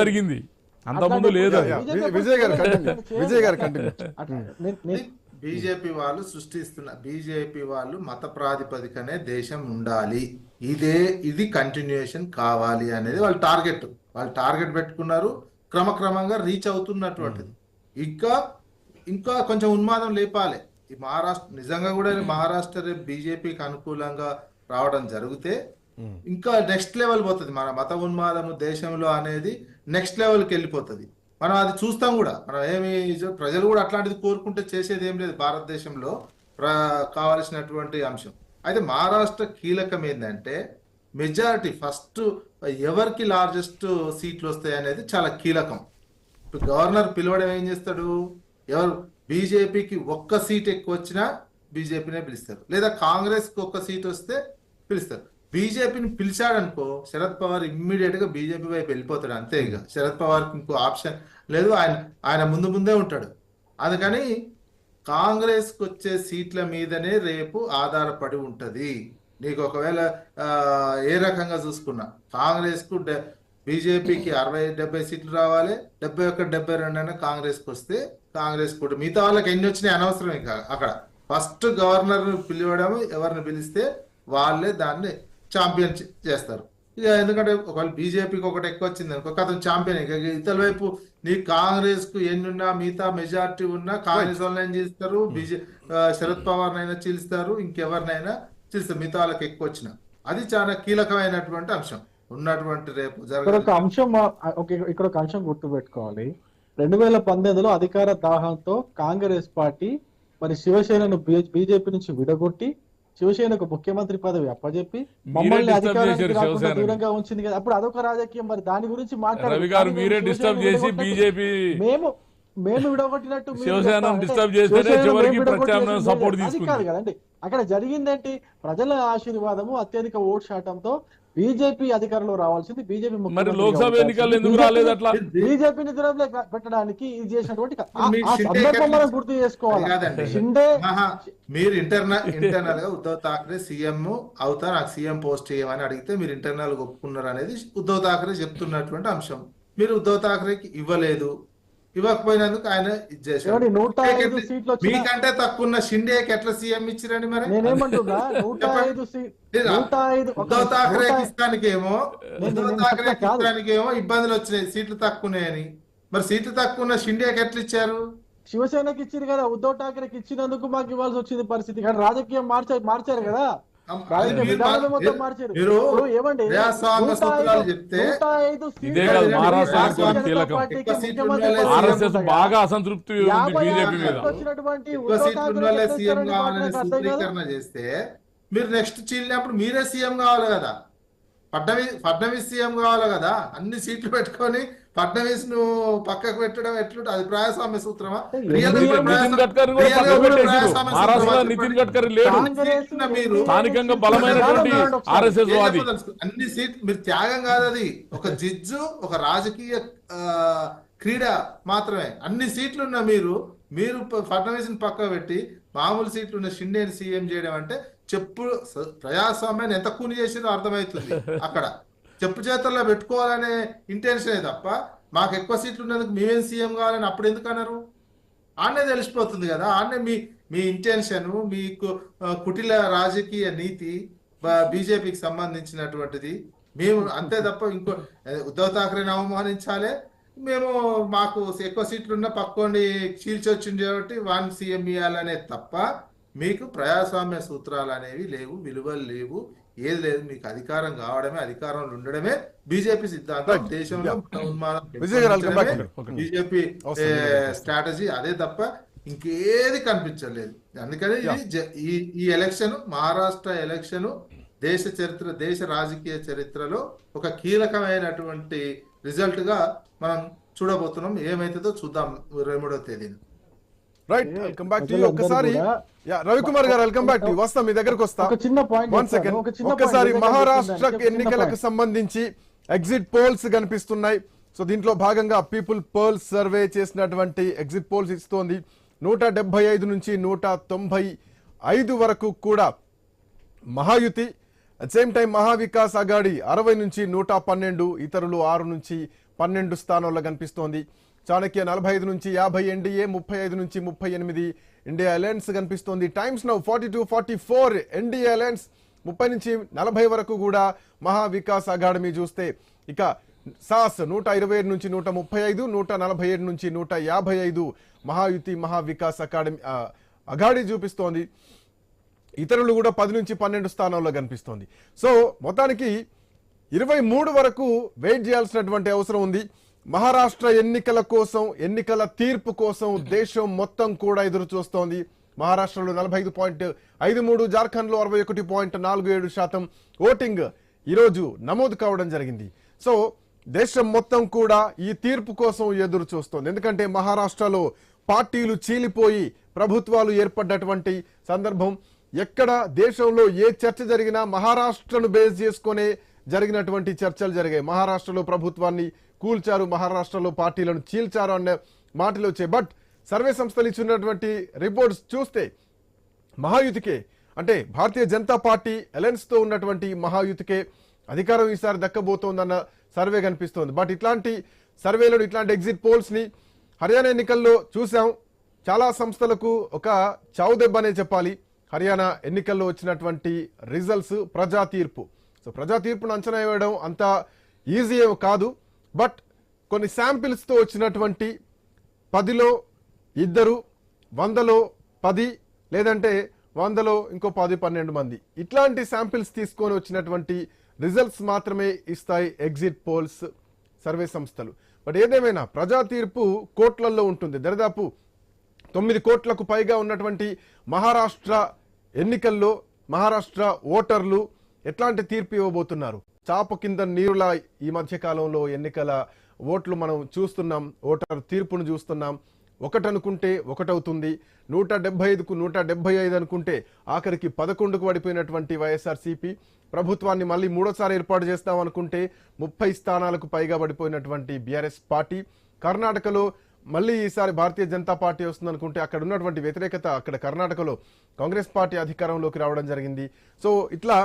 జరిగింది, అంతకుముందు లేదు. విజయ్ గారు బీజేపీ వాళ్ళు సృష్టిస్తున్న బీజేపీ వాళ్ళు మత ప్రాతిపదికనే దేశం ఉండాలి, ఇది కంటిన్యూషన్ కావాలి అనేది వాళ్ళు టార్గెట్ పెట్టుకున్నారు. క్రమక్రమంగా రీచ్ అవుతున్నటువంటిది. ఇంకా కొంచెం ఉన్మాదం లేపాలి. ఈ మహారాష్ట్ర నిజంగా కూడా మహారాష్ట్ర రేపు బీజేపీకి అనుకూలంగా రావడం జరిగితే ఇంకా నెక్స్ట్ లెవెల్ పోతుంది. మన మత ఉన్మాదము దేశంలో అనేది నెక్స్ట్ లెవెల్కి వెళ్ళిపోతుంది. మనం అది చూస్తాం కూడా. మనం ప్రజలు కూడా అట్లాంటిది కోరుకుంటే చేసేది ఏం లేదు భారతదేశంలో కావాల్సినటువంటి అంశం. అయితే మహారాష్ట్ర కీలకం ఏంటంటే మెజారిటీ ఫస్ట్ ఎవరికి లార్జెస్ట్ సీట్లు వస్తాయి అనేది చాలా కీలకం. ఇప్పుడు గవర్నర్ పిలవడం ఏం చేస్తాడు, ఎవరు బీజేపీకి ఒక్క సీట్ ఎక్కువ వచ్చినా బీజేపీనే పిలుస్తారు, లేదా కాంగ్రెస్కి ఒక్క సీట్ వస్తే పిలుస్తారు. బీజేపీని పిలిచాడనుకో శరద్ పవార్ ఇమ్మీడియట్ గా బీజేపీ వైపు వెళ్ళిపోతాడు, అంతే. ఇక శరద్ పవార్కి ఇంకో ఆప్షన్ లేదు, ఆయన ముందే ఉంటాడు. అందుకని కాంగ్రెస్కి వచ్చే సీట్ల మీదనే రేపు ఆధారపడి ఉంటది. నీకు ఒకవేళ ఏ రకంగా చూసుకున్నా కాంగ్రెస్కు బీజేపీకి 60-70 సీట్లు రావాలి, 71-72 అయినా కాంగ్రెస్కి వస్తే కాంగ్రెస్ కూడా మిగతా వాళ్ళకి ఎన్ని వచ్చినాయి అనవసరం. ఇంకా అక్కడ ఫస్ట్ గవర్నర్ పిలవడం, ఎవరిని పిలిస్తే వాళ్ళే దాన్ని ఛాంపియన్ చేస్తారు. ఇక ఎందుకంటే ఒకవేళ బీజేపీకి ఒకటి ఎక్కువ వచ్చింది అనుకో అతను ఛాంపియన్. ఇక ఇతర వైపు నీ కాంగ్రెస్ కు ఎన్ని ఉన్నా మిగతా మెజారిటీ ఉన్నా కాంగ్రెస్ వాళ్ళని చేస్తారు, శరద్ పవార్ నైనా చీలుస్తారు, ఇంకెవరినైనా చీలుస్తారు మిగతా వాళ్ళకి ఎక్కువ వచ్చిన. అది చాలా కీలకమైనటువంటి అంశం ఉన్నటువంటి రేపు ఇక్కడ ఒక అంశం గుర్తుపెట్టుకోవాలి. 2019లో అధికార దాహంతో కాంగ్రెస్ పార్టీ మరి శివసేనను బీజేపీ నుంచి విడగొట్టి శివసేనకు ముఖ్యమంత్రి పదవి అప్పచెప్పి మమ్మల్ని అధికారానికి రాకుండా దూరంగా ఉంచింది కదా. అప్పుడు అదొక రాజకీయం. మరి దాని గురించి మాట్లాడారు. మేము విడగొట్టినట్టు కాదు కదండి. అక్కడ జరిగిందేంటి, ప్రజల ఆశీర్వాదము అత్యధిక ఓట్ శాతంతో బీజేపీ అధికారంలో రావాల్సింది బీజేపీ లోక్సభ ఎన్నికలు ఎందుకు రాలేదు? అట్లా బీజేపీని దూరంలో పెట్టడానికి ఇది చేసినటువంటి సందర్భం మనం గుర్తు చేసుకోవాలి. షిండే మీరు ఇంటర్నల్ గా ఉద్ధవ్ ఠాక్రే సీఎం అవుతా, నాకు సీఎం పోస్ట్ చేయమని అడిగితే మీరు ఇంటర్నల్ గా ఒప్పుకున్నారు అనేది ఉద్ధవ్ ఠాక్రే చెప్తున్నటువంటి అంశం. మీరు ఉద్ధవ్ ఠాక్రేకి ఇవ్వలేదు, ఇవ్వకపోయినందుకు ఆయన ఇచ్చేసాడు. మీకంటే తక్కువ ఉన్న షిండేకి ఎట్లా సీఎం ఇచ్చిరండి? మరి ఉద్ధవ్ ఠాక్రేకి ఇస్తానికేమో ఇబ్బందులు వచ్చినాయి, సీట్లు తక్కువన్నాయని. మరి సీట్లు తక్కువ ఉన్న షిండేకి ఎట్లా ఇచ్చారు? శివసేనకి ఇచ్చారు కదా, ఉద్ధవ్ ఠాక్రేకి ఇచ్చినందుకు మాకు ఇవ్వాల్సి వచ్చింది పరిస్థితి. కానీ రాజకీయం మార్చారు కదా. బాగా అసంతృప్తి చేస్తే మీరు నెక్స్ట్ చీలినప్పుడు మీరే సీఎం కావాలి కదా. ఫడ్నవీస్ సీఎం కావాలి కదా. అన్ని సీట్లు పెట్టుకొని ఫడ్నవీస్ ను పక్కకు పెట్టడం ఎట్లుంటే అది ప్రజాస్వామ్య సూత్రమా? నితిన్ గడ్కరీ లేడు, స్థానికంగా బలమైనటువంటి ఆర్ఎస్ఎస్ వాది. అన్ని సీట్లు మీరు త్యాగం కాదు, అది ఒక జిజ్జు, ఒక రాజకీయ క్రీడ మాత్రమే. అన్ని సీట్లున్న మీరు ఫడ్నవీస్ ని పక్కకు పెట్టి మామూలు సీట్లు ఉన్న షిండేని సీఎం చేయడం అంటే ప్రజాస్వామ్యాన్ని ఎంత కూని చేసిందో అర్థమవుతుంది. అక్కడ చెప్పు చేతల్లో పెట్టుకోవాలనే ఇంటెన్షనే తప్ప మాకు ఎక్కువ సీట్లు ఉన్నందుకు మేమేం సీఎం కావాలని అప్పుడు ఎందుకు అన్నారు? ఆడనే తెలిసిపోతుంది కదా. ఆడనే మీ ఇంటెన్షన్, మీకు కుటిల రాజకీయ నీతి బీజేపీకి సంబంధించినటువంటిది. మేము అంతే తప్ప ఇంకో ఉద్ధవ్ ఠాక్రేని అవమానించాలి, మేము మాకు ఎక్కువ సీట్లున్న పక్కోండి చీల్చొచ్చింది కాబట్టి వాన్ సీఎం ఇవ్వాలనే తప్ప మీకు ప్రజాస్వామ్య సూత్రాలు అనేవి లేవు, విలువలు లేవు, ఏది లేదు. మీకు అధికారం కావడమే, అధికారంలో ఉండడమే బీజేపీ సిద్ధాంతం. దేశంలో బీజేపీ స్ట్రాటజీ అదే తప్ప ఇంకేది కనిపించలేదు. అందుకని ఈ ఎలక్షన్, మహారాష్ట్ర ఎలక్షన్ దేశ రాజకీయ చరిత్రలో ఒక కీలకమైనటువంటి రిజల్ట్ గా మనం చూడబోతున్నాం. ఏమైతుందో చూద్దాం 23వ తేదీన. Right, welcome back to you. ఒకసారి రవికుమార్ గారు వెల్కమ్ బ్యాక్ టు యు. వస్తా మీ దగ్గరకు వస్తా. ఒకసారి మహారాష్ట్ర ఎన్నికలకు సంబంధించి ఎగ్జిట్ పోల్స్ కనిపిస్తున్నాయి. సో దీంట్లో భాగంగా పీపుల్ పోల్స్ సర్వే చేసినటువంటి ఎగ్జిట్ పోల్స్ ఇస్తోంది 175 నుంచి 195 వరకు కూడా Mahayuti. At same time Maha Vikas Aghadi 60 నుంచి 112, ఇతరులు 6 నుంచి 12 స్థానాల్లో కనిపిస్తోంది. చాణక్య 45 నుంచి 50, ఎన్డీఏ 35 నుంచి 38, ఇండియా అలయన్స్ కనిపిస్తోంది. టైమ్స్ నౌ 42-44, ఎన్డీఏ అలయన్స్ 30 నుంచి 40 వరకు కూడా మహా వికాస్ అకాడమీ చూస్తే, ఇక సాస్ 127 నుంచి 135, 147 నుంచి 155 మహాయుతి మహా వికాస్ అకాడమీ అఘాడీ చూపిస్తోంది. ఇతరులు కూడా 10 నుంచి 12 స్థానాల్లో కనిపిస్తోంది. సో మొత్తానికి 23 వరకు వెయిట్ చేయాల్సినటువంటి అవసరం ఉంది. మహారాష్ట్ర ఎన్నికల కోసం, ఎన్నికల తీర్పు కోసం దేశం మొత్తం కూడా ఎదురు చూస్తోంది. మహారాష్ట్రలో 45.53, జార్ఖండ్లో 61.47% ఓటింగ్ ఈరోజు నమోదు కావడం జరిగింది. సో దేశం మొత్తం కూడా ఈ తీర్పు కోసం ఎదురు చూస్తోంది. ఎందుకంటే మహారాష్ట్రలో పార్టీలు చీలిపోయి ప్రభుత్వాలు ఏర్పడ్డటువంటి సందర్భం. ఎక్కడ దేశంలో ఏ చర్చ జరిగినా మహారాష్ట్రను బేస్ చేసుకునే జరిగినటువంటి చర్చలు జరిగాయి. మహారాష్ట్రలో ప్రభుత్వాన్ని కూల్చారు, మహారాష్ట్రలో పార్టీలను చీల్చారు అన్న మాటలు వచ్చాయి. బట్ సర్వే సంస్థలు ఇచ్చినటువంటి రిపోర్ట్స్ చూస్తే మహాయుతికే, అంటే భారతీయ జనతా పార్టీ అలయన్స్ తో ఉన్నటువంటి మహాయుతికే అధికారం ఈసారి దక్కబోతోందన్న సర్వే కనిపిస్తోంది. బట్ ఇట్లాంటి సర్వేలను, ఇట్లాంటి ఎగ్జిట్ పోల్స్ ని హర్యానా ఎన్నికల్లో చూసాం. చాలా సంస్థలకు ఒక చావు దెబ్బ అనే చెప్పాలి. హర్యానా ఎన్నికల్లో వచ్చినటువంటి రిజల్ట్స్, ప్రజా తీర్పు. సో ప్రజా తీర్పును అంచనా వేయడం అంత ఈజీ ఏమో కాదు. బట్ కొన్ని శాంపిల్స్తో వచ్చినటువంటి 10లో 2, 100లో 10, లేదంటే 100లో ఇంకో 10-12 మంది, ఇట్లాంటి శాంపిల్స్ తీసుకొని వచ్చినటువంటి రిజల్ట్స్ మాత్రమే ఇస్తాయి ఎగ్జిట్ పోల్స్, సర్వే సంస్థలు. బట్ ఏదేమైనా ప్రజా తీర్పు కోట్లల్లో ఉంటుంది. దరిదాపు 9 కోట్లకు పైగా ఉన్నటువంటి మహారాష్ట్ర ఎన్నికల్లో మహారాష్ట్ర ఓటర్లు ఎట్లాంటి తీర్పు ఇవ్వబోతున్నారు? చాప కింద నీరులా ఈ మధ్య కాలంలో ఎన్నికల ఓట్లు మనం చూస్తున్నాం, ఓటర్ తీర్పును చూస్తున్నాం. ఒకటనుకుంటే ఒకటవుతుంది, 175కు 175 అనుకుంటే ఆఖరికి 11కు పడిపోయినటువంటి వైఎస్ఆర్సీపీ ప్రభుత్వాన్ని మళ్ళీ మూడోసారి ఏర్పాటు చేస్తాం అనుకుంటే 30 స్థానాలకు పైగా పడిపోయినటువంటి బీఆర్ఎస్ పార్టీ. కర్ణాటకలో మళ్ళీ ఈసారి భారతీయ జనతా పార్టీ వస్తుంది అనుకుంటే అక్కడ ఉన్నటువంటి వ్యతిరేకత, అక్కడ కర్ణాటకలో కాంగ్రెస్ పార్టీ అధికారంలోకి రావడం జరిగింది. సో ఇట్లా